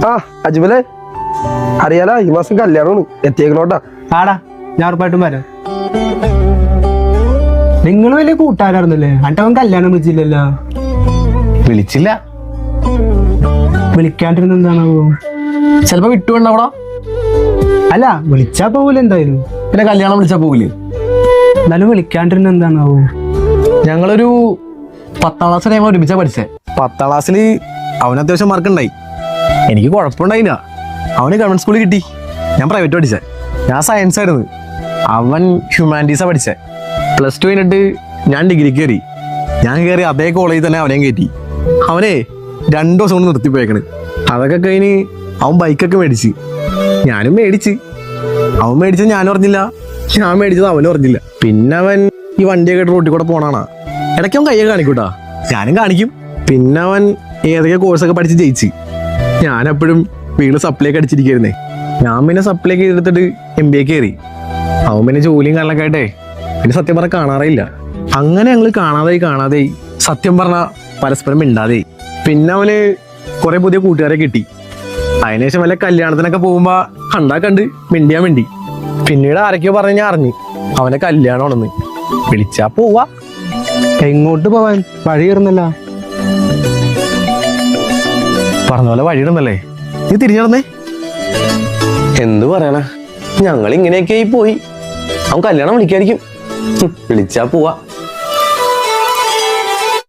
ആ അജ്മലെ അറിയാലോ ഈ മാസം കല്യാണമാണ് എത്തിയേക്കണോട്ടാ. ആടാ ഞാൻ ഉറപ്പായിട്ടും വരാം. നിങ്ങൾ വലിയ കൂട്ടുകാരായിരുന്നല്ലേ? അട്ടവൻ കല്യാണം വിളിച്ചില്ലല്ലോ. വിളിച്ചില്ല. വിളിക്കാണ്ടിരുന്ന എന്താണാവോ? ചിലപ്പോ വിട്ടുകൊണ്ടവിടെ. അല്ല വിളിച്ചാ പോകൂല എന്തായാലും. പിന്നെ കല്യാണം വിളിച്ചാ പോകില്ലേ? എന്നാലും വിളിക്കാണ്ടിരുന്ന എന്താണാവോ? ഞങ്ങളൊരു 10ാം ക്ലാസ് ടൈം ഒരുമിച്ചാ പഠിച്ചേ. 10ാം ക്ലാസ്സിൽ അവന് അത്യാവശ്യം മാർക്ക് ഉണ്ടായി. എനിക്ക് കുഴപ്പമുണ്ടായില്ല. അവന് ഗവൺമെന്റ് സ്കൂളിൽ കിട്ടി. ഞാൻ പ്രൈവറ്റ് പഠിച്ചേ. ഞാൻ സയൻസ് ആയിരുന്നു. അവൻ ഹ്യൂമാനിറ്റീസാ പഠിച്ചേ. +2 കഴിഞ്ഞിട്ട് ഞാൻ ഡിഗ്രിക്ക് കയറി. ഞാൻ കയറി അതേ കോളേജിൽ തന്നെ അവനെയും കയറ്റി. അവനെ 2 ദിവസം കൊണ്ട് നിർത്തിപ്പോയേക്കണ്. അതൊക്കെ കഴിഞ്ഞ് അവൻ ബൈക്കൊക്കെ മേടിച്ച്. ഞാനും മേടിച്ച്. അവൻ മേടിച്ചത് ഞാനും അറിഞ്ഞില്ല, ഞാൻ മേടിച്ചത് അവനും അറിഞ്ഞില്ല. പിന്നെ അവൻ ഈ വണ്ടിയൊക്കെ റോട്ടിൽ കൂടെ പോണാണ്. ഇടയ്ക്ക് അവൻ കയ്യൊക്കെ കാണിക്കൂട്ടാ, ഞാനും കാണിക്കും. പിന്നെ അവൻ ഏതൊക്കെ കോഴ്സൊക്കെ പഠിച്ച് ജയിച്ച്. ഞാനെപ്പോഴും വീട് സപ്ലൈ അടിച്ചിരിക്കുന്നേ. ഞാൻ പിന്നെ സപ്ലൈ എടുത്തിട്ട് MBA കയറി. അവൻ പിന്നെ ജോലിയും കാരണമൊക്കെ ആയിട്ടേ പിന്നെ സത്യം പറഞ്ഞാൽ കാണാറേയില്ല. അങ്ങനെ ഞങ്ങൾ കാണാതായി സത്യം പറഞ്ഞാൽ പരസ്പരം മിണ്ടാതെയായി. പിന്നെ അവന് കുറെ പുതിയ കൂട്ടുകാരെ കിട്ടി. അതിനുശേഷം വല്ല കല്യാണത്തിനൊക്കെ പോകുമ്പോ കണ്ട് മിണ്ടിയാ മിണ്ടി. പിന്നീട് ആരൊക്കെയോ പറഞ്ഞ് ഞാൻ അറിഞ്ഞു അവനെ കല്യാണമാണെന്ന്. വിളിച്ചാ പോവാ. എങ്ങോട്ട് പോവാൻ? വഴി കയറുന്നല്ല. പറഞ്ഞ പോലെ വഴിയിടുന്നല്ലേ. നീ തിരിഞ്ഞടന്നേ. എന്തു പറയാനാ, ഞങ്ങൾ ഇങ്ങനെയൊക്കെ ആയി പോയി. അവൻ കല്യാണം വിളിക്കായിരിക്കും. വിളിച്ചാ പോവാ.